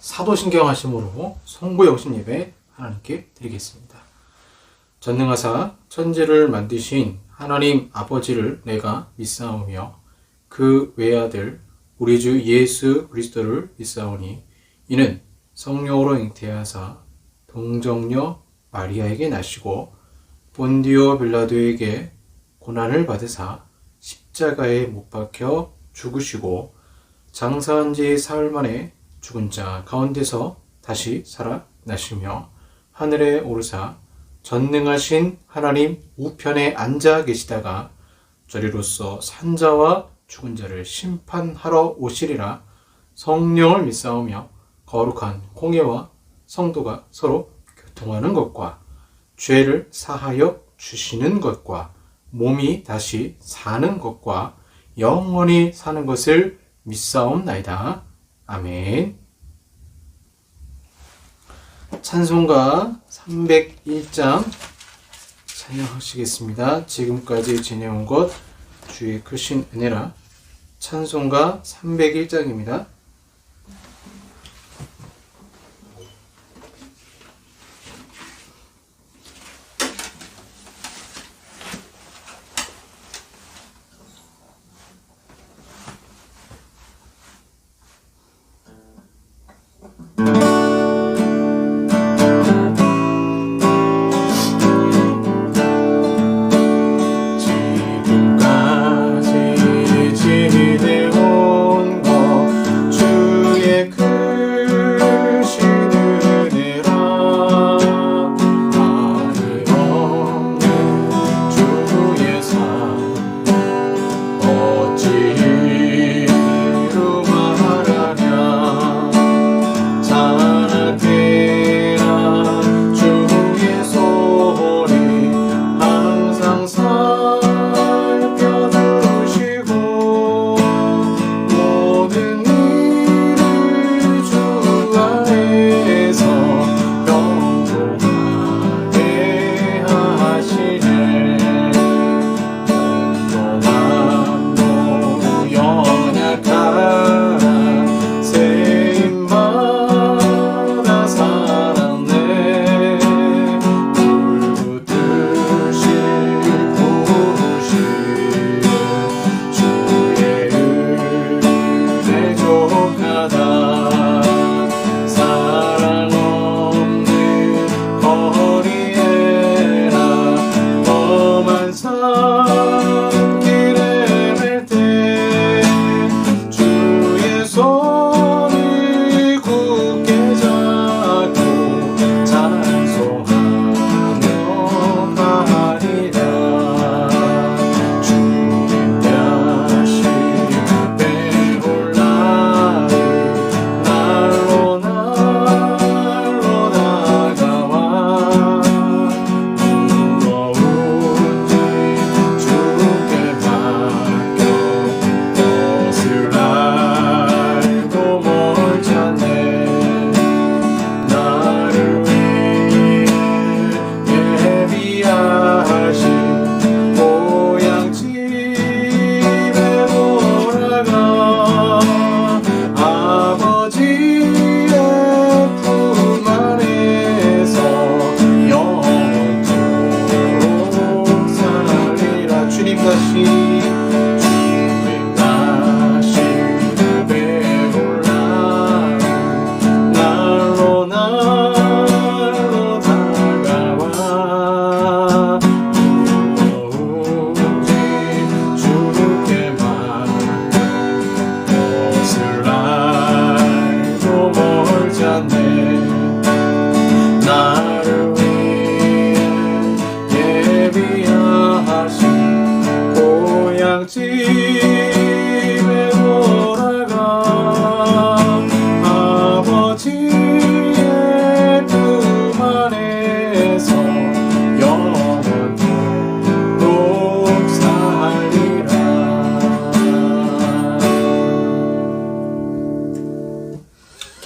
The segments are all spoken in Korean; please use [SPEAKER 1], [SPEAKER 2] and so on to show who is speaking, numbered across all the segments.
[SPEAKER 1] 사도신경하심으로 송구영신 예배 하나님께 드리겠습니다. 전능하사 천지를 만드신 하나님 아버지를 내가 믿사오며 그 외아들 우리 주 예수 그리스도를 믿사오니 이는 성령으로 잉태하사 동정녀 마리아에게 나시고 본디오 빌라도에게 고난을 받으사 십자가에 못 박혀 죽으시고 장사한 지 사흘 만에 죽은 자 가운데서 다시 살아나시며 하늘에 오르사 전능하신 하나님 우편에 앉아 계시다가 저리로서 산자와 죽은 자를 심판하러 오시리라. 성령을 믿사오며 거룩한 공예와 성도가 서로 교통하는 것과 죄를 사하여 주시는 것과 몸이 다시 사는 것과 영원히 사는 것을 믿사옵나이다. 아멘. 찬송가 301장 찬양하시겠습니다. 지금까지 지내온 것 주의 크신 은혜라. 찬송가 301장입니다.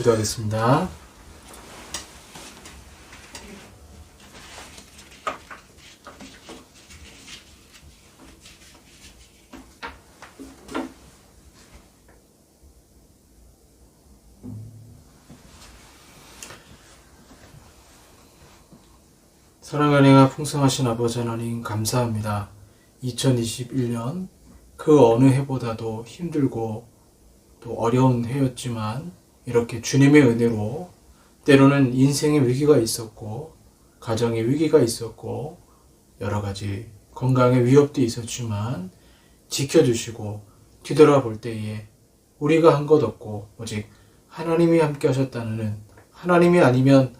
[SPEAKER 1] 기도하겠습니다. 사랑하는 풍성하신 아버지 하나님 감사합니다. 2021년 그 어느 해보다도 힘들고 또 어려운 해였지만 이렇게 주님의 은혜로 때로는 인생의 위기가 있었고 가정의 위기가 있었고 여러 가지 건강의 위협도 있었지만 지켜주시고 뒤돌아볼 때에 우리가 한 것 없고 오직 하나님이 함께 하셨다는, 하나님이 아니면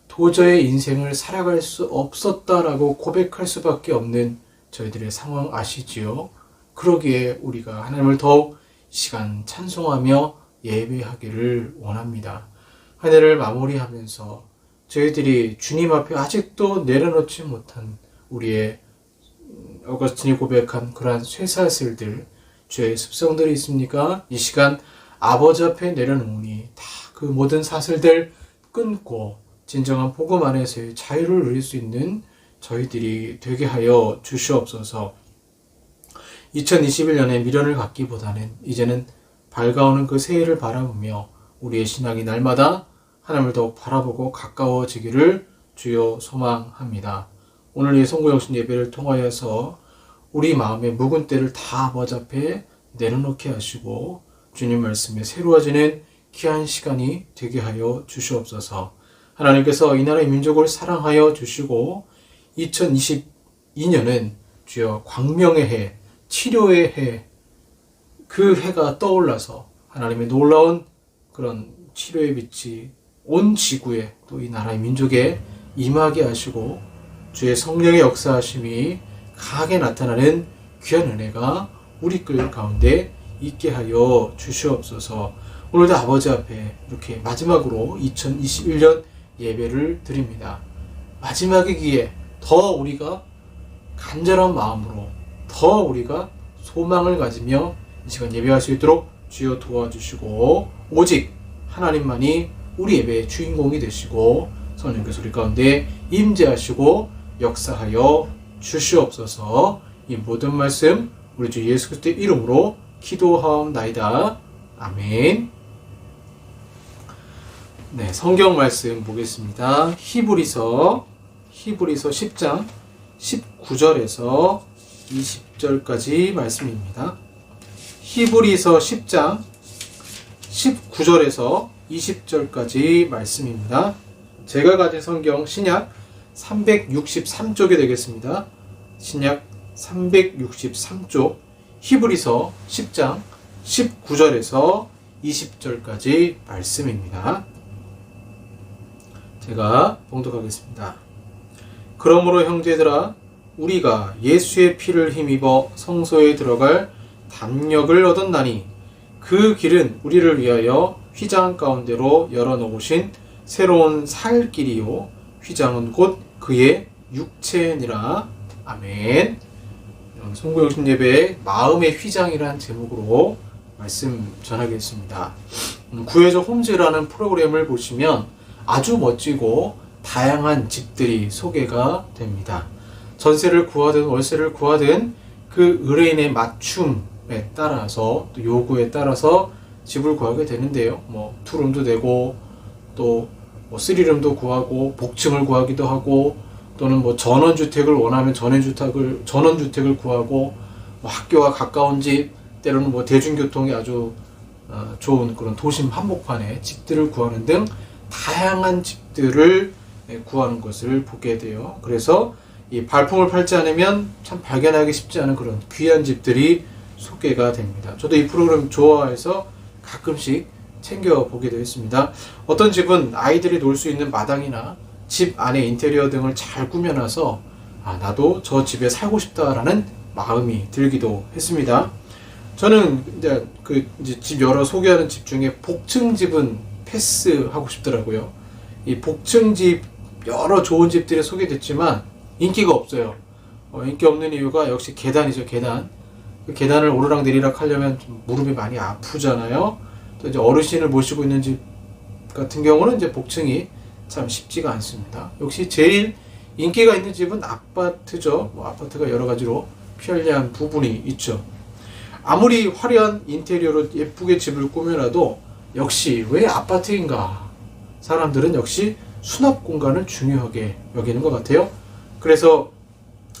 [SPEAKER 1] 도저히 인생을 살아갈 수 없었다라고 고백할 수밖에 없는 저희들의 상황 아시지요? 그러기에 우리가 하나님을 더욱 시간 찬송하며 예배하기를 원합니다. 한 해를 마무리하면서 저희들이 주님 앞에 아직도 내려놓지 못한 우리의 어거스틴이 고백한 그러한 쇠사슬들, 죄의 습성들이 있습니까? 이 시간 아버지 앞에 내려놓으니 다 그 모든 사슬들 끊고 진정한 복음 안에서의 자유를 누릴 수 있는 저희들이 되게 하여 주시옵소서. 2021년에 미련을 갖기보다는 이제는 밝아오는 그 새해를 바라보며 우리의 신앙이 날마다 하나님을 더욱 바라보고 가까워지기를 주여 소망합니다. 오늘 이 송구영신 예배를 통하여서 우리 마음의 묵은 때를 다 아버지 앞에 내려놓게 하시고 주님 말씀에 새로워지는 귀한 시간이 되게 하여 주시옵소서. 하나님께서 이 나라의 민족을 사랑하여 주시고 2022년은 주여 광명의 해, 치료의 해, 그 해가 떠올라서 하나님의 놀라운 그런 치료의 빛이 온 지구에 또 이 나라의 민족에 임하게 하시고 주의 성령의 역사하심이 강하게 나타나는 귀한 은혜가 우리 글 가운데 있게 하여 주시옵소서. 오늘도 아버지 앞에 이렇게 마지막으로 2021년 예배를 드립니다. 마지막이기에 더 우리가 간절한 마음으로 더 우리가 소망을 가지며 이 시간 예배할 수 있도록 주여 도와주시고 오직 하나님만이 우리 예배의 주인공이 되시고 성령께서 우리 가운데 임재하시고 역사하여 주시옵소서. 이 모든 말씀 우리 주 예수 그리스도의 이름으로 기도하옵나이다. 아멘. 네, 성경 말씀 보겠습니다. 히브리서 10장 19절에서 20절까지 말씀입니다. 히브리서 10장 19절에서 20절까지 말씀입니다. 제가 가진 성경 신약 363쪽이 되겠습니다. 신약 363쪽 히브리서 10장 19절에서 20절까지 말씀입니다. 제가 봉독하겠습니다. 그러므로 형제들아 우리가 예수의 피를 힘입어 성소에 들어갈 담력을 얻었나니 그 길은 우리를 위하여 휘장 가운데로 열어놓으신 새로운 살 길이요 휘장은 곧 그의 육체니라. 아멘. 송구영신 예배의 마음의 휘장이라는 제목으로 말씀 전하겠습니다. 구해줘 홈즈라는 프로그램을 보시면 아주 멋지고 다양한 집들이 소개가 됩니다. 전세를 구하든 월세를 구하든 그 의뢰인의 맞춤에 따라서 또 요구에 따라서 집을 구하게 되는데요. 뭐 투룸도 되고 또 뭐 쓰리룸도 구하고 복층을 구하기도 하고 또는 뭐 전원주택을 원하면 전원주택을 구하고 뭐 학교와 가까운 집 때로는 뭐 대중교통이 아주 좋은 그런 도심 한복판에 집들을 구하는 등 다양한 집들을 구하는 것을 보게 돼요. 그래서 이 발품을 팔지 않으면 참 발견하기 쉽지 않은 그런 귀한 집들이 소개가 됩니다. 저도 이 프로그램 좋아해서 가끔씩 챙겨보게 되어 있습니다. 어떤 집은 아이들이 놀 수 있는 마당이나 집 안에 인테리어 등을 잘 꾸며놔서 나도 저 집에 살고 싶다라는 마음이 들기도 했습니다. 저는 이제 집 여러 소개하는 집 중에 복층 집은 패스하고 싶더라고요. 이 복층 집 여러 좋은 집들이 소개됐지만 인기가 없어요. 인기 없는 이유가 역시 계단이죠. 계단. 그 계단을 오르락 내리락 하려면 좀 무릎이 많이 아프잖아요. 또 이제 어르신을 모시고 있는 집 같은 경우는 이제 복층이 참 쉽지가 않습니다. 역시 제일 인기가 있는 집은 아파트죠. 뭐 아파트가 여러 가지로 편리한 부분이 있죠. 아무리 화려한 인테리어로 예쁘게 집을 꾸며놔도 역시 왜 아파트인가? 사람들은 역시 수납 공간을 중요하게 여기는 것 같아요. 그래서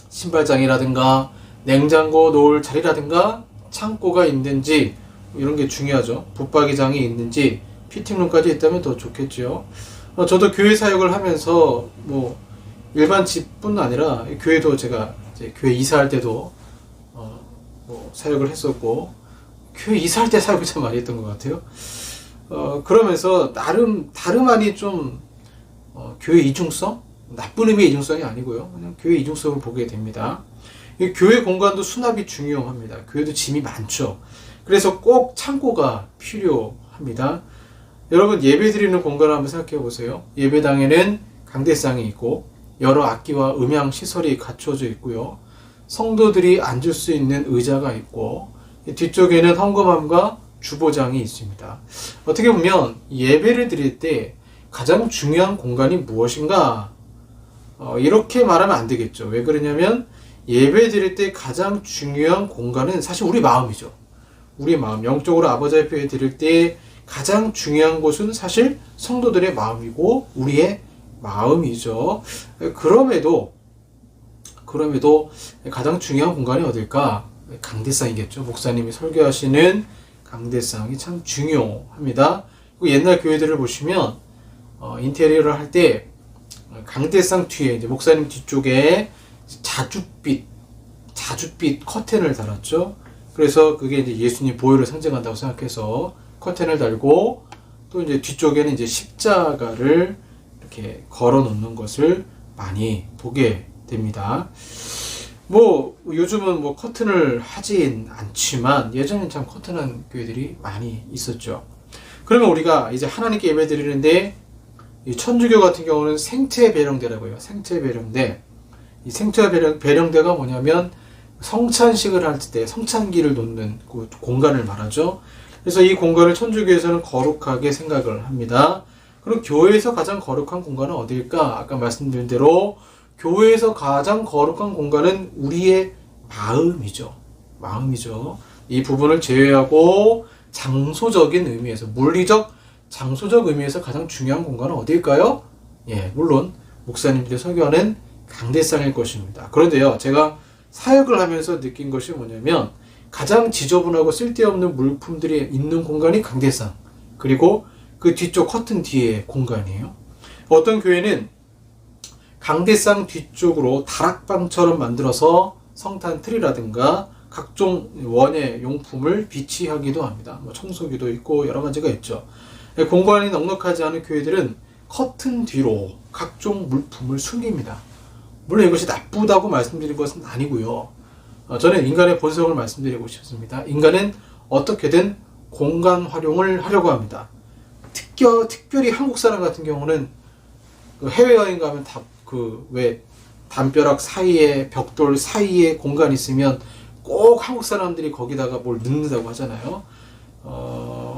[SPEAKER 1] 신발장이라든가 냉장고 놓을 자리라든가 창고가 있는지 이런 게 중요하죠. 붙박이장이 있는지 피팅룸까지 있다면 더 좋겠죠. 저도 교회 사역을 하면서 뭐 일반 집뿐 아니라 교회도 제가 이제 교회 이사할 때도 뭐 사역을 했었고 교회 이사할 때 사역을 참 많이 했던 것 같아요. 그러면서 다름 아닌 좀 교회 이중성? 나쁜 의미의 이중성이 아니고요. 그냥 교회 이중성을 보게 됩니다. 교회 공간도 수납이 중요합니다. 교회도 짐이 많죠. 그래서 꼭 창고가 필요합니다. 여러분 예배 드리는 공간을 한번 생각해 보세요. 예배당에는 강대상이 있고 여러 악기와 음향 시설이 갖춰져 있고요. 성도들이 앉을 수 있는 의자가 있고 뒤쪽에는 헌금함과 주보장이 있습니다. 어떻게 보면 예배를 드릴 때 가장 중요한 공간이 무엇인가? 이렇게 말하면 안 되겠죠. 왜 그러냐면 예배 드릴 때 가장 중요한 공간은 사실 우리 마음이죠. 우리 마음, 영적으로 아버지 앞에 드릴 때 가장 중요한 곳은 사실 성도들의 마음이고 우리의 마음이죠. 그럼에도 가장 중요한 공간이 어딜까? 강대상이겠죠. 목사님이 설교하시는 강대상이 참 중요합니다. 옛날 교회들을 보시면 인테리어를 할 때 강대상 뒤에 이제 목사님 뒤쪽에 자줏빛 커튼을 달았죠. 그래서 그게 이제 예수님 보혈을 상징한다고 생각해서 커튼을 달고 또 이제 뒤쪽에는 이제 십자가를 이렇게 걸어 놓는 것을 많이 보게 됩니다. 뭐 요즘은 뭐 커튼을 하진 않지만 예전엔 참 커튼한 교회들이 많이 있었죠. 그러면 우리가 이제 하나님께 예배 드리는데 이 천주교 같은 경우는 생체 배령대라고 해요. 생체 배령대. 이 생체 배령대가 뭐냐면 성찬식을 할 때 성찬기를 놓는 그 공간을 말하죠. 그래서 이 공간을 천주교에서는 거룩하게 생각을 합니다. 그럼 교회에서 가장 거룩한 공간은 어디일까? 아까 말씀드린 대로 교회에서 가장 거룩한 공간은 우리의 마음이죠. 이 부분을 제외하고 장소적인 의미에서, 물리적, 장소적 의미에서 가장 중요한 공간은 어디일까요? 예, 물론 목사님들이 설교하는 강대상일 것입니다. 그런데요, 제가 사역을 하면서 느낀 것이 뭐냐면 가장 지저분하고 쓸데없는 물품들이 있는 공간이 강대상, 그리고 그 뒤쪽 커튼 뒤에 공간이에요. 어떤 교회는 강대상 뒤쪽으로 다락방처럼 만들어서 성탄 트리라든가 각종 원예 용품을 비치하기도 합니다. 뭐 청소기도 있고 여러 가지가 있죠. 공간이 넉넉하지 않은 교회들은 커튼 뒤로 각종 물품을 숨깁니다. 물론 이것이 나쁘다고 말씀드린 것은 아니고요. 저는 인간의 본성을 말씀드리고 싶습니다. 인간은 어떻게든 공간 활용을 하려고 합니다. 특별히 한국 사람 같은 경우는 해외여행 가면 왜 담벼락 사이에 벽돌 사이에 공간 있으면 꼭 한국 사람들이 거기다가 뭘 넣는다고 하잖아요.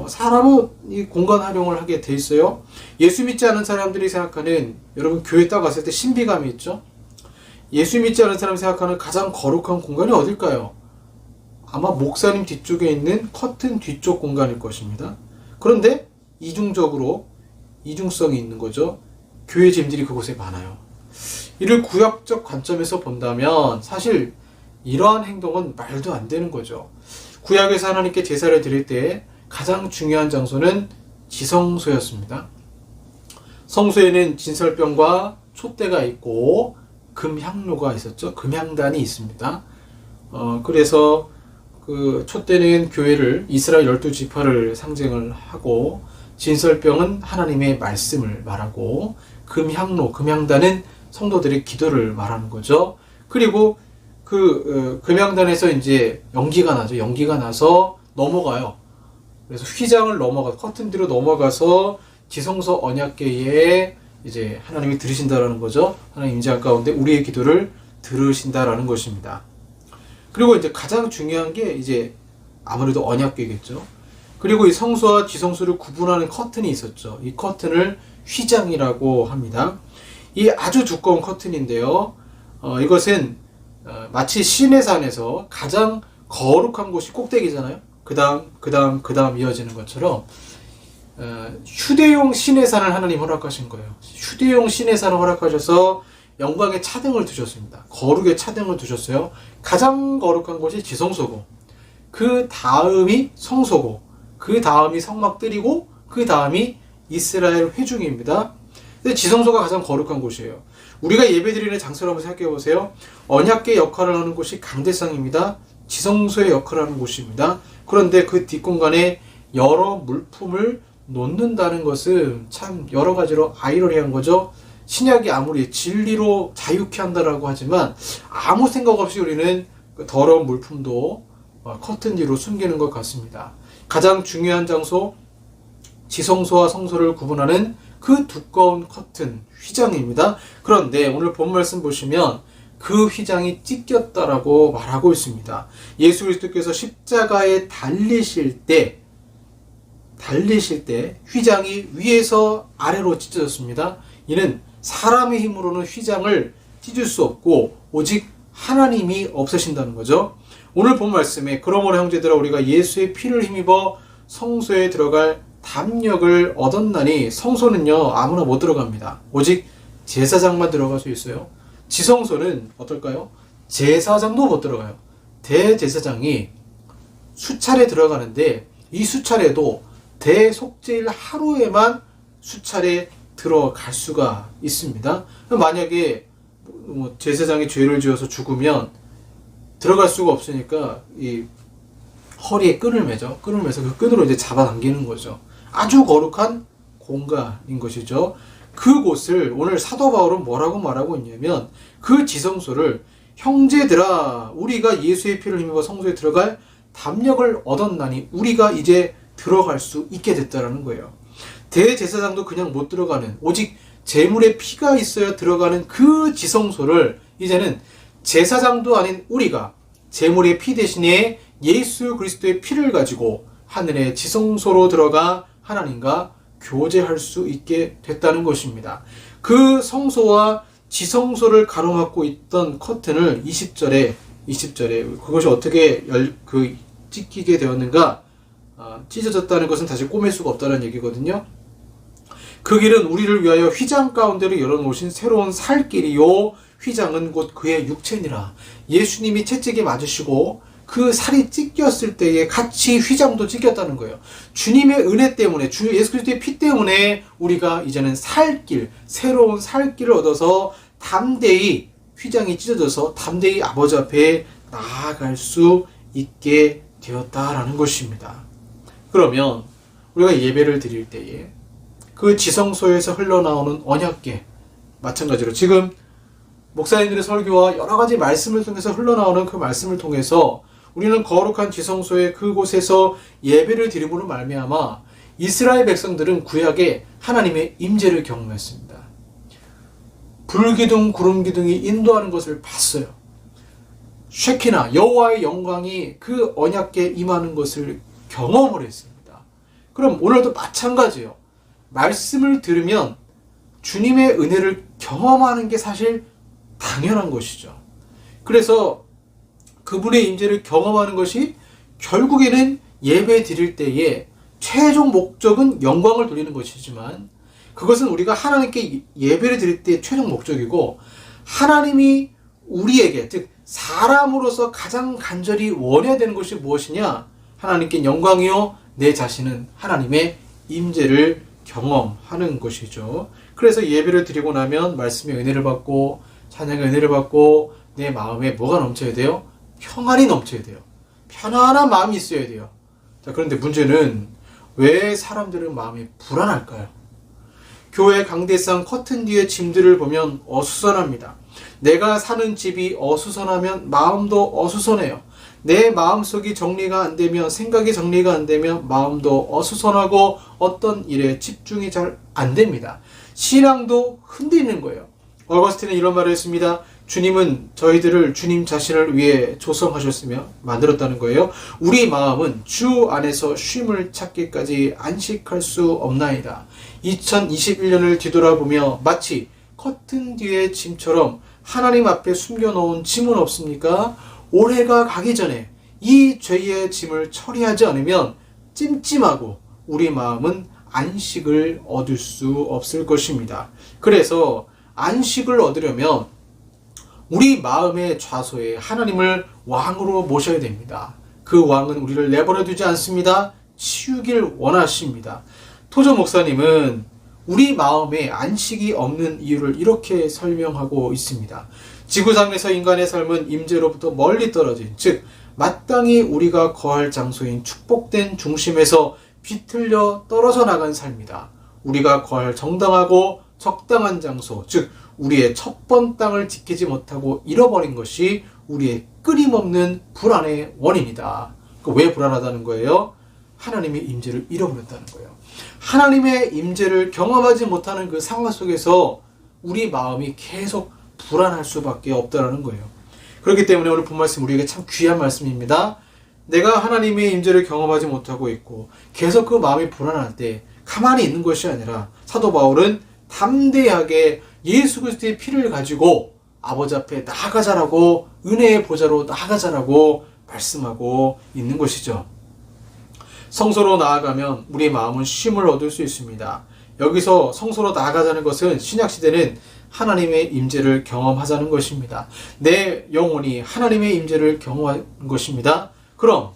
[SPEAKER 1] 사람은 이 공간 활용을 하게 돼 있어요. 예수 믿지 않은 사람들이 생각하는, 여러분 교회 딱 갔을 때 신비감이 있죠. 예수 믿지 않은 사람이 생각하는 가장 거룩한 공간이 어딜까요? 아마 목사님 뒤쪽에 있는 커튼 뒤쪽 공간일 것입니다. 그런데 이중성이 있는 거죠. 교회 짐들이 그곳에 많아요. 이를 구약적 관점에서 본다면 사실 이러한 행동은 말도 안 되는 거죠. 구약에서 하나님께 제사를 드릴 때 가장 중요한 장소는 지성소였습니다. 성소에는 진설병과 촛대가 있고 금향로가 있었죠. 금향단이 있습니다. 그래서 그 촛대는 교회를, 이스라엘 12지파를 상징을 하고, 진설병은 하나님의 말씀을 말하고, 금향단은 성도들의 기도를 말하는 거죠. 그리고 금향단에서 이제 연기가 나죠. 연기가 나서 넘어가요. 그래서 휘장을 커튼 뒤로 넘어가서 지성소 언약궤에 이제 하나님이 들으신다라는 거죠. 하나님 임재한 가운데 우리의 기도를 들으신다라는 것입니다. 그리고 이제 가장 중요한 게 이제 아무래도 언약궤겠죠. 그리고 이 성소와 지성소를 구분하는 커튼이 있었죠. 이 커튼을 휘장이라고 합니다. 이 아주 두꺼운 커튼인데요. 이것은 마치 시내산에서 가장 거룩한 곳이 꼭대기잖아요. 그 다음 이어지는 것처럼 휴대용 시내산을 하나님 허락하신 거예요. 휴대용 시내산을 허락하셔서 영광의 차등을 두셨습니다. 거룩의 차등을 두셨어요. 가장 거룩한 곳이 지성소고, 그 다음이 성소고, 그 다음이 성막들이고, 그 다음이 이스라엘 회중입니다. 근데 지성소가 가장 거룩한 곳이에요. 우리가 예배드리는 장소를 한번 생각해 보세요. 언약궤 역할을 하는 곳이 강대상입니다. 지성소의 역할을 하는 곳입니다. 그런데 그 뒷공간에 여러 물품을 놓는다는 것은 참 여러 가지로 아이러니한 거죠. 신약이 아무리 진리로 자유케 한다라고 하지만 아무 생각 없이 우리는 그 더러운 물품도 커튼 뒤로 숨기는 것 같습니다. 가장 중요한 장소, 지성소와 성소를 구분하는 그 두꺼운 커튼, 휘장입니다. 그런데 오늘 본 말씀 보시면 그 휘장이 찢겼다라고 말하고 있습니다. 예수 그리스도께서 십자가에 달리실 때 휘장이 위에서 아래로 찢어졌습니다. 이는 사람의 힘으로는 휘장을 찢을 수 없고 오직 하나님이 없애신다는 거죠. 오늘 본 말씀에 그러므로 형제들아 우리가 예수의 피를 힘입어 성소에 들어갈 담력을 얻었나니, 성소는요 아무나 못 들어갑니다. 오직 제사장만 들어갈 수 있어요. 지성소는 어떨까요? 제사장도 못 들어가요. 대제사장이 수차례 들어가는데 이 수차례도 대속죄일 하루에만 수차례 들어갈 수가 있습니다. 만약에 제사장이 죄를 지어서 죽으면 들어갈 수가 없으니까 이 허리에 끈을 매죠. 끈을 매서 그 끈으로 이제 잡아당기는 거죠. 아주 거룩한 공간인 것이죠. 그곳을 오늘 사도 바울은 뭐라고 말하고 있냐면 그 지성소를 형제들아 우리가 예수의 피를 힘입어 성소에 들어갈 담력을 얻었나니 우리가 이제 들어갈 수 있게 됐다라는 거예요. 대제사장도 그냥 못 들어가는, 오직 제물의 피가 있어야 들어가는 그 지성소를 이제는 제사장도 아닌 우리가 제물의 피 대신에 예수 그리스도의 피를 가지고 하늘의 지성소로 들어가 하나님과 교제할 수 있게 됐다는 것입니다. 그 성소와 지성소를 가로막고 있던 커튼을 20절에 그것이 어떻게 찢기게 되었는가, 찢어졌다는 것은 다시 꼬맬 수가 없다는 얘기거든요. 그 길은 우리를 위하여 휘장 가운데로 열어놓으신 새로운 살 길이요 휘장은 곧 그의 육체니라. 예수님이 채찍에 맞으시고 그 살이 찢겼을 때에 같이 휘장도 찢겼다는 거예요. 주님의 은혜 때문에, 주 예수 그리스도의 피 때문에 우리가 이제는 살길, 새로운 살길을 얻어서 담대히 휘장이 찢어져서 담대히 아버지 앞에 나아갈 수 있게 되었다라는 것입니다. 그러면 우리가 예배를 드릴 때에 그 지성소에서 흘러나오는 언약궤, 마찬가지로 지금 목사님들의 설교와 여러 가지 말씀을 통해서 흘러나오는 그 말씀을 통해서 우리는 거룩한 지성소의 그곳에서 예배를 드림으로 말미암아 이스라엘 백성들은 구약에 하나님의 임재를 경험했습니다. 불기둥, 구름기둥이 인도하는 것을 봤어요. 쉐키나 여호와의 영광이 그 언약궤에 임하는 것을 경험을 했습니다. 그럼 오늘도 마찬가지예요. 말씀을 들으면 주님의 은혜를 경험하는 게 사실 당연한 것이죠. 그래서 그분의 임재를 경험하는 것이 결국에는 예배 드릴 때에 최종 목적은 영광을 돌리는 것이지만, 그것은 우리가 하나님께 예배를 드릴 때의 최종 목적이고, 하나님이 우리에게, 즉 사람으로서 가장 간절히 원해야 되는 것이 무엇이냐? 하나님께 영광이요 내 자신은 하나님의 임재를 경험하는 것이죠. 그래서 예배를 드리고 나면 말씀의 은혜를 받고 찬양의 은혜를 받고 내 마음에 뭐가 넘쳐야 돼요? 평안이 넘쳐야 돼요. 편안한 마음이 있어야 돼요. 자, 그런데 문제는 왜 사람들은 마음이 불안할까요? 교회 강대상 커튼 뒤의 짐들을 보면 어수선합니다. 내가 사는 집이 어수선하면 마음도 어수선해요. 내 마음속이 정리가 안 되면, 생각이 정리가 안 되면 마음도 어수선하고 어떤 일에 집중이 잘 안 됩니다. 신앙도 흔들리는 거예요. 어거스틴은 이런 말을 했습니다. 주님은 저희들을 주님 자신을 위해 조성하셨으며 만들었다는 거예요. 우리 마음은 주 안에서 쉼을 찾기까지 안식할 수 없나이다. 2021년을 뒤돌아보며 마치 커튼 뒤의 짐처럼 하나님 앞에 숨겨놓은 짐은 없습니까? 올해가 가기 전에 이 죄의 짐을 처리하지 않으면 찜찜하고 우리 마음은 안식을 얻을 수 없을 것입니다. 그래서 안식을 얻으려면 우리 마음의 좌소에 하나님을 왕으로 모셔야 됩니다. 그 왕은 우리를 내버려 두지 않습니다. 치우길 원하십니다. 토저 목사님은 우리 마음에 안식이 없는 이유를 이렇게 설명하고 있습니다. 지구상에서 인간의 삶은 임재로부터 멀리 떨어진, 즉 마땅히 우리가 거할 장소인 축복된 중심에서 비틀려 떨어져 나간 삶이다. 우리가 거할 정당하고 적당한 장소, 즉 우리의 첫 번 땅을 지키지 못하고 잃어버린 것이 우리의 끊임없는 불안의 원인이다. 왜 불안하다는 거예요? 하나님의 임재를 잃어버렸다는 거예요. 하나님의 임재를 경험하지 못하는 그 상황 속에서 우리 마음이 계속 불안할 수밖에 없다는 거예요. 그렇기 때문에 오늘 본 말씀 우리에게 참 귀한 말씀입니다. 내가 하나님의 임재를 경험하지 못하고 있고 계속 그 마음이 불안할 때 가만히 있는 것이 아니라 사도 바울은 담대하게 예수 그리스도의 피를 가지고 아버지 앞에 나아가자라고, 은혜의 보좌로 나아가자라고 말씀하고 있는 것이죠. 성소로 나아가면 우리 마음은 쉼을 얻을 수 있습니다. 여기서 성소로 나아가자는 것은 신약시대는 하나님의 임재를 경험하자는 것입니다. 내 영혼이 하나님의 임재를 경험하는 것입니다. 그럼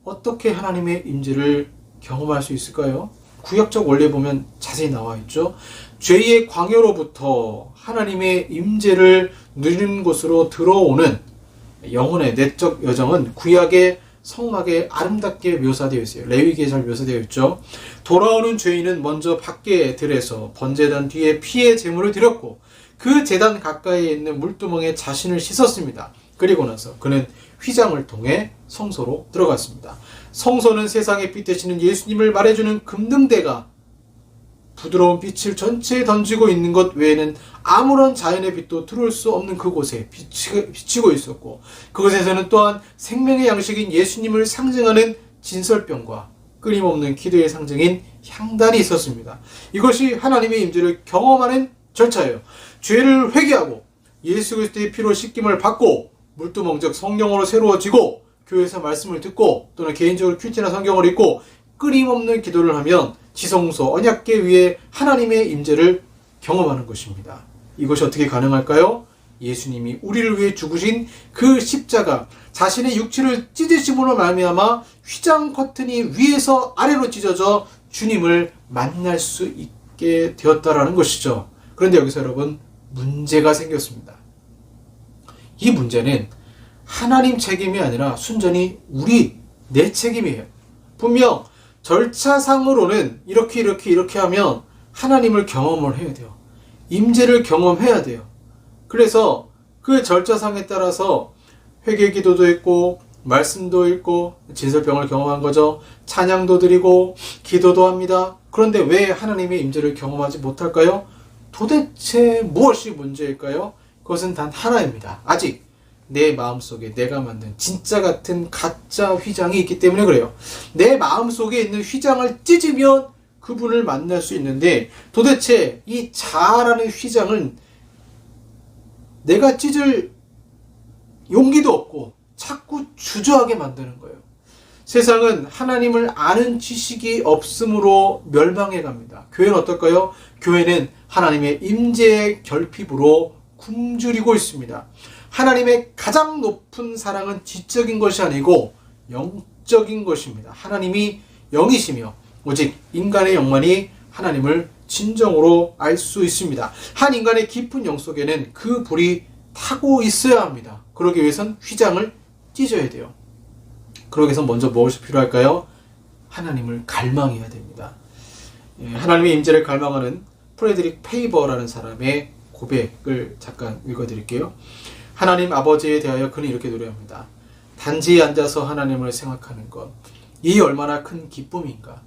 [SPEAKER 1] 어떻게 하나님의 임재를 경험할 수 있을까요? 구약적 원리에 보면 자세히 나와 있죠. 죄의 광야로부터 하나님의 임재를 누리는 곳으로 들어오는 영혼의 내적 여정은 구약의 성막에 아름답게 묘사되어 있어요. 레위기에 잘 묘사되어 있죠. 돌아오는 죄인은 먼저 밖에 들에서 번제단 뒤에 피의 제물을 드렸고 그 제단 가까이에 있는 물두멍에 자신을 씻었습니다. 그리고 나서 그는 휘장을 통해 성소로 들어갔습니다. 성소는 세상의 빛 되시는 예수님을 말해주는 금등대가 부드러운 빛을 전체에 던지고 있는 것 외에는 아무런 자연의 빛도 들어올 수 없는 그곳에 비치고 있었고, 그곳에서는 또한 생명의 양식인 예수님을 상징하는 진설병과 끊임없는 기도의 상징인 향단이 있었습니다. 이것이 하나님의 임재를 경험하는 절차예요. 죄를 회개하고 예수 그리스도의 피로 씻김을 받고 물두멍 즉 성령으로 새로워지고 교회에서 말씀을 듣고 또는 개인적으로 큐티나 성경을 읽고 끊임없는 기도를 하면 지성소 언약궤 위에 하나님의 임재를 경험하는 것입니다. 이것이 어떻게 가능할까요? 예수님이 우리를 위해 죽으신 그 십자가, 자신의 육체를 찢으심으로 말미암아 휘장 커튼이 위에서 아래로 찢어져 주님을 만날 수 있게 되었다라는 것이죠. 그런데 여기서 여러분 문제가 생겼습니다. 이 문제는 하나님 책임이 아니라 순전히 내 책임이에요. 분명 절차상으로는 이렇게 하면 하나님을 경험을 해야 돼요. 임재를 경험해야 돼요. 그래서 그 절차상에 따라서 회개기도도 있고 말씀도 읽고 진설병을 경험한 거죠. 찬양도 드리고 기도도 합니다. 그런데 왜 하나님의 임재를 경험하지 못할까요? 도대체 무엇이 문제일까요? 그것은 단 하나입니다. 아직 내 마음속에 내가 만든 진짜 같은 가짜 휘장이 있기 때문에 그래요. 내 마음속에 있는 휘장을 찢으면 그분을 만날 수 있는데 도대체 이 자아라는 휘장은 내가 찢을 용기도 없고 자꾸 주저하게 만드는 거예요. 세상은 하나님을 아는 지식이 없으므로 멸망해 갑니다. 교회는 어떨까요? 교회는 하나님의 임재의 결핍으로 굶주리고 있습니다. 하나님의 가장 높은 사랑은 지적인 것이 아니고 영적인 것입니다. 하나님이 영이시며 오직 인간의 영만이 하나님을 진정으로 알 수 있습니다. 한 인간의 깊은 영 속에는 그 불이 타고 있어야 합니다. 그러기 위해선 휘장을 찢어야 돼요. 그러기 위해서 먼저 무엇이 필요할까요? 하나님을 갈망해야 됩니다. 하나님의 임재를 갈망하는 프레드릭 페이버라는 사람의 고백을 잠깐 읽어드릴게요. 하나님 아버지에 대하여 그는 이렇게 노래합니다. 단지 앉아서 하나님을 생각하는 것, 이 얼마나 큰 기쁨인가.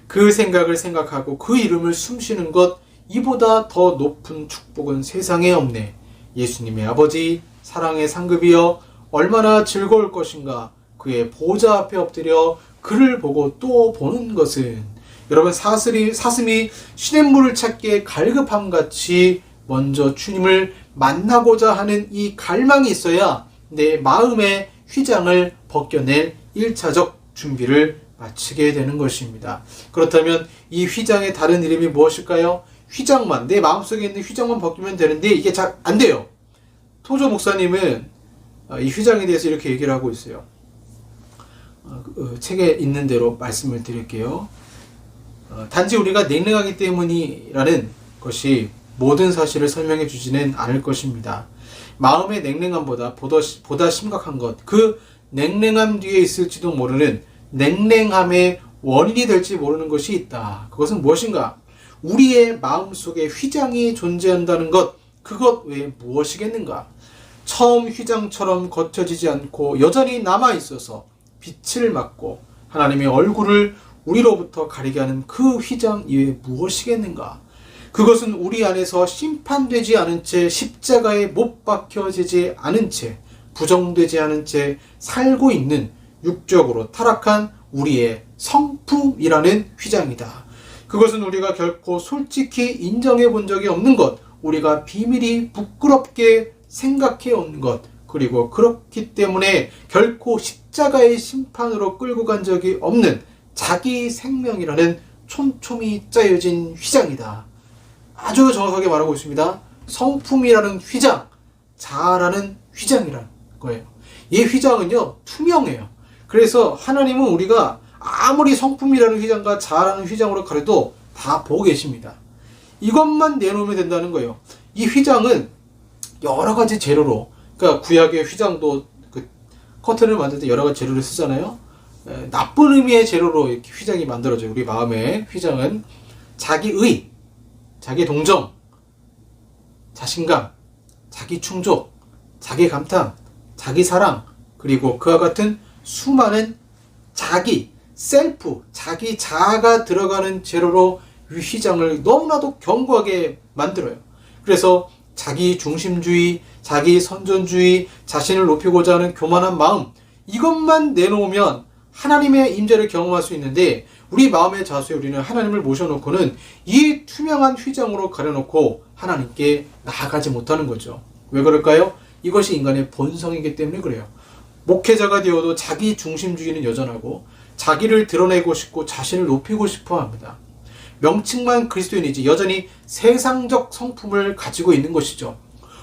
[SPEAKER 1] 그 생각을 생각하고 그 이름을 숨쉬는 것, 이보다 더 높은 축복은 세상에 없네. 예수님의 아버지, 사랑의 상급이여 얼마나 즐거울 것인가. 그의 보좌 앞에 엎드려 그를 보고 또 보는 것은, 여러분 사슴이 시냇물을 찾기에 갈급함같이 먼저 주님을 만나고자 하는 이 갈망이 있어야 내 마음의 휘장을 벗겨낼 1차적 준비를 마치게 되는 것입니다. 그렇다면 이 휘장의 다른 이름이 무엇일까요? 휘장만, 내 마음속에 있는 휘장만 벗기면 되는데 이게 잘 안 돼요. 토조 목사님은 이 휘장에 대해서 이렇게 얘기를 하고 있어요. 책에 있는 대로 말씀을 드릴게요. 단지 우리가 냉랭하기 때문이라는 것이 모든 사실을 설명해 주지는 않을 것입니다. 마음의 냉랭함보다 보다 심각한 것, 그 냉랭함 뒤에 있을지도 모르는 냉랭함의 원인이 될지 모르는 것이 있다. 그것은 무엇인가? 우리의 마음속에 휘장이 존재한다는 것, 그것 외에 무엇이겠는가? 처음 휘장처럼 거쳐지지 않고 여전히 남아있어서 빛을 맞고 하나님의 얼굴을 우리로부터 가리게 하는 그 휘장 이외에 무엇이겠는가? 그것은 우리 안에서 심판되지 않은 채 십자가에 못 박혀지지 않은 채 부정되지 않은 채 살고 있는 육적으로 타락한 우리의 성품이라는 휘장이다. 그것은 우리가 결코 솔직히 인정해 본 적이 없는 것, 우리가 비밀이 부끄럽게 생각해 온 것, 그리고 그렇기 때문에 결코 십자가의 심판으로 끌고 간 적이 없는 자기 생명이라는 촘촘히 짜여진 휘장이다. 아주 정확하게 말하고 있습니다. 성품이라는 휘장, 자아라는 휘장이라는 거예요. 이 휘장은요, 투명해요. 그래서 하나님은 우리가 아무리 성품이라는 휘장과 자아라는 휘장으로 가려도 다 보고 계십니다. 이것만 내놓으면 된다는 거예요. 이 휘장은 여러 가지 재료로, 그러니까 구약의 휘장도 그 커튼을 만들 때 여러 가지 재료를 쓰잖아요. 나쁜 의미의 재료로 이렇게 휘장이 만들어져요. 우리 마음의 휘장은 자기의, 자기 동정, 자신감, 자기 충족, 자기 감탄, 자기 사랑, 그리고 그와 같은 수많은 자기, 셀프, 자기 자아가 들어가는 재료로 이 휘장을 너무나도 견고하게 만들어요. 그래서 자기 중심주의, 자기 선전주의, 자신을 높이고자 하는 교만한 마음, 이것만 내놓으면 하나님의 임재를 경험할 수 있는데, 우리 마음의 자수에 우리는 하나님을 모셔놓고는 이 투명한 휘장으로 가려놓고 하나님께 나아가지 못하는 거죠. 왜 그럴까요? 이것이 인간의 본성이기 때문에 그래요. 목회자가 되어도 자기 중심주의는 여전하고 자기를 드러내고 싶고 자신을 높이고 싶어 합니다. 명칭만 그리스도인이지 여전히 세상적 성품을 가지고 있는 것이죠.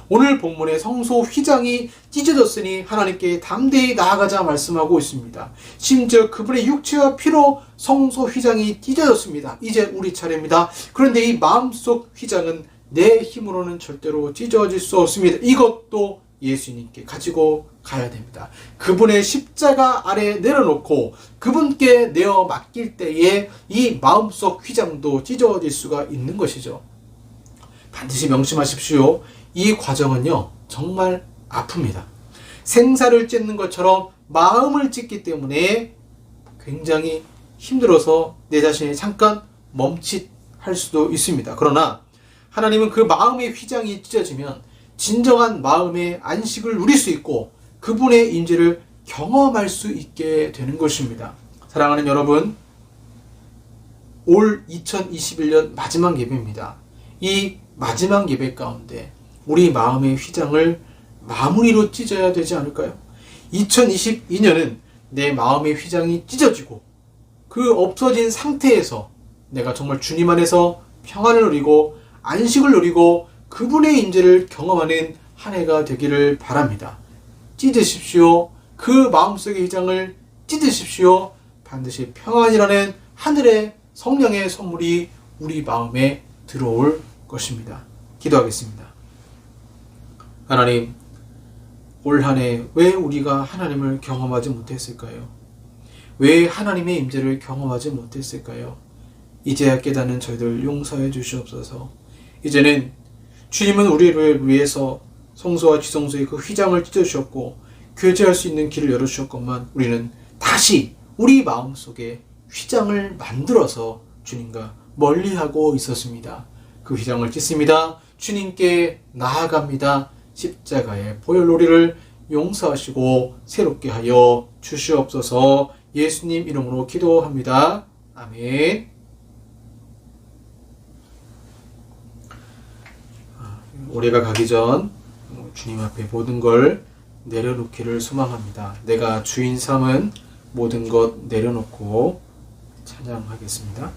[SPEAKER 1] 오늘 본문의 성소 휘장이 찢어졌으니 하나님께 담대히 나아가자 말씀하고 있습니다. 심지어 그분의 육체와 피로 성소 휘장이 찢어졌습니다. 이제 우리 차례입니다. 그런데 이 마음속 휘장은 내 힘으로는 절대로 찢어질 수 없습니다. 이것도 예수님께 가지고 가야 됩니다. 그분의 십자가 아래 내려놓고 그분께 내어 맡길 때에 이 마음속 휘장도 찢어질 수가 있는 것이죠. 반드시 명심하십시오. 이 과정은요, 정말 아픕니다. 생사를 찢는 것처럼 마음을 찢기 때문에 굉장히 힘들어서 내 자신이 잠깐 멈칫할 수도 있습니다. 그러나 하나님은 그 마음의 휘장이 찢어지면 진정한 마음의 안식을 누릴 수 있고 그분의 임재를 경험할 수 있게 되는 것입니다. 사랑하는 여러분, 올 2021년 마지막 예배입니다. 이 마지막 예배 가운데 우리 마음의 휘장을 마무리로 찢어야 되지 않을까요? 2022년은 내 마음의 휘장이 찢어지고 그 없어진 상태에서 내가 정말 주님 안에서 평안을 누리고 안식을 누리고 그분의 임재를 경험하는 한 해가 되기를 바랍니다. 찢으십시오. 그 마음속의 휘장을 찢으십시오. 반드시 평안이라는 하늘의 성령의 선물이 우리 마음에 들어올 것입니다. 기도하겠습니다. 하나님, 올 한 해 왜 우리가 하나님을 경험하지 못했을까요? 왜 하나님의 임재를 경험하지 못했을까요? 이제야 깨닫는 저희들 용서해 주시옵소서. 이제는 주님은 우리를 위해서 성소와 지성소의 그 휘장을 찢어주셨고 교제할 수 있는 길을 열어주셨건만 우리는 다시 우리 마음속에 휘장을 만들어서 주님과 멀리하고 있었습니다. 그 휘장을 찢습니다. 주님께 나아갑니다. 십자가의 보혈놀이를 용서하시고 새롭게 하여 주시옵소서. 예수님 이름으로 기도합니다. 아멘. 올해가 가기 전 주님 앞에 모든 걸 내려놓기를 소망합니다. 내가 주인 삼은 모든 것 내려놓고 찬양하겠습니다.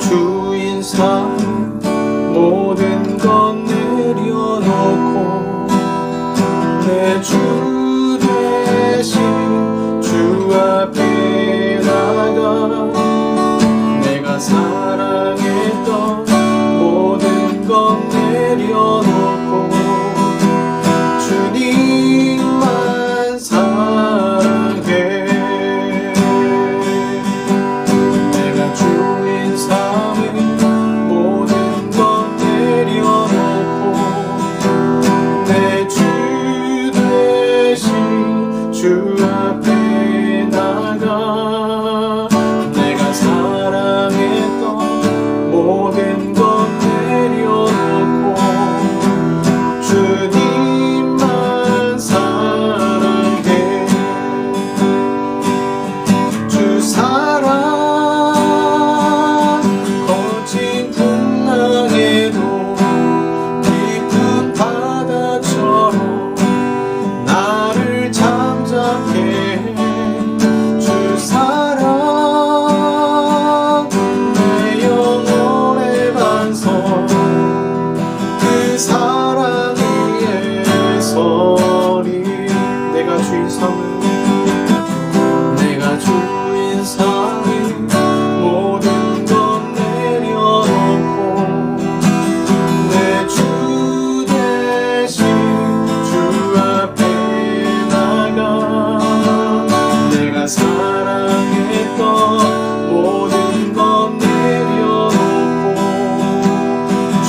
[SPEAKER 1] 주인 삼은 모든 것 내려놓고 내 주 대신 주 앞에 나가 내가 사랑했던 모든 것 내려놓고 주님만 사랑해. 내가 주인 삼은 모든 것 내려놓고 내 주 대신 주 앞에 나가 내가 사랑했던 모든 것 내려놓고 주님만 사랑해. 주 사랑 거친 풍랑에도 깊은 바다처럼 나를 잠잠케 해. 주 사랑 내 영혼의 반석 그 사랑 위에 서리. 내가 주인 삼은 모든 것 내려놓고 내 주 대신 주 앞에 나가 내가 사랑했던 모든 것 내려놓고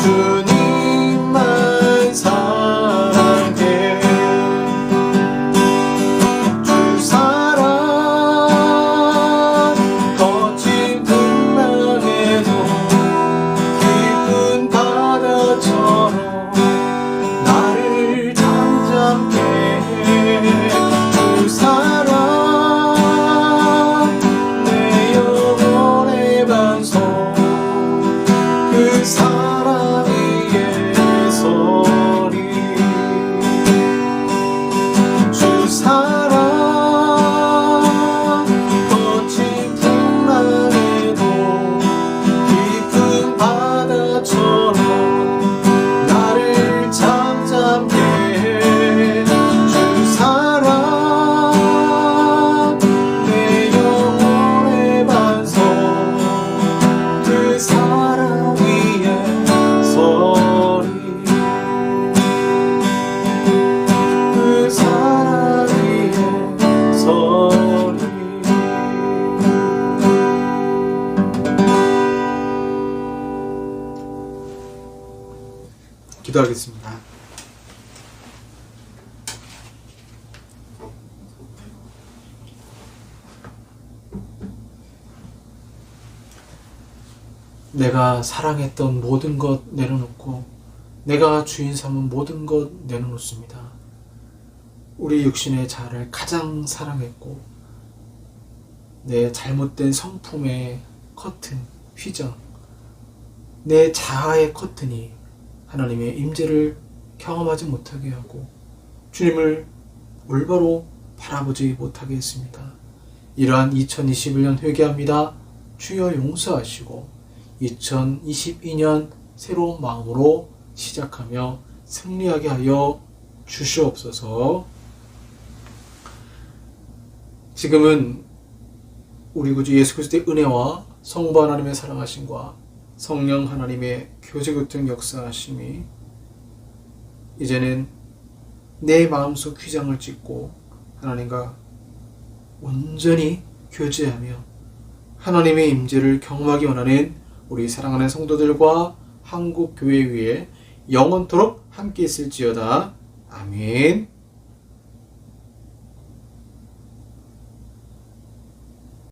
[SPEAKER 1] 주님만 사랑해. 주 사랑 거친 풍랑에도 깊은 바다처럼 나를 잠잠케 해. 주 사랑 내 영혼의 반석 그 사랑 위에 서리. 주 사랑 거친 풍랑에도 깊은 바다처럼 나를 잠잠케 해. 주 사랑 내 영혼의 반석 그 사랑 위에 서리. 그 사랑 위에 서리. 기도하겠습니다. 내가 사랑했던 모든 것 내려놓고 내가 주인 삼은 모든 것 내려놓습니다. 우리 육신의 자아를 가장 사랑했고 내 잘못된 성품의 커튼, 휘장, 내 자아의 커튼이 하나님의 임재를 경험하지 못하게 하고 주님을 올바로 바라보지 못하게 했습니다. 이러한 2021년 회개합니다. 주여 용서하시고 2022년 새로운 마음으로 시작하며 승리하게 하여 주시옵소서. 지금은 우리 구주 예수 그리스도의 은혜와 성부 하나님의 사랑하심과 성령 하나님의 교제교통 역사하심이 이제는 내 마음속 휘장을 찢고 하나님과 온전히 교제하며 하나님의 임재를 경험하기 원하는 우리 사랑하는 성도들과 한국교회 위에 영원토록 함께 있을지어다. 아멘.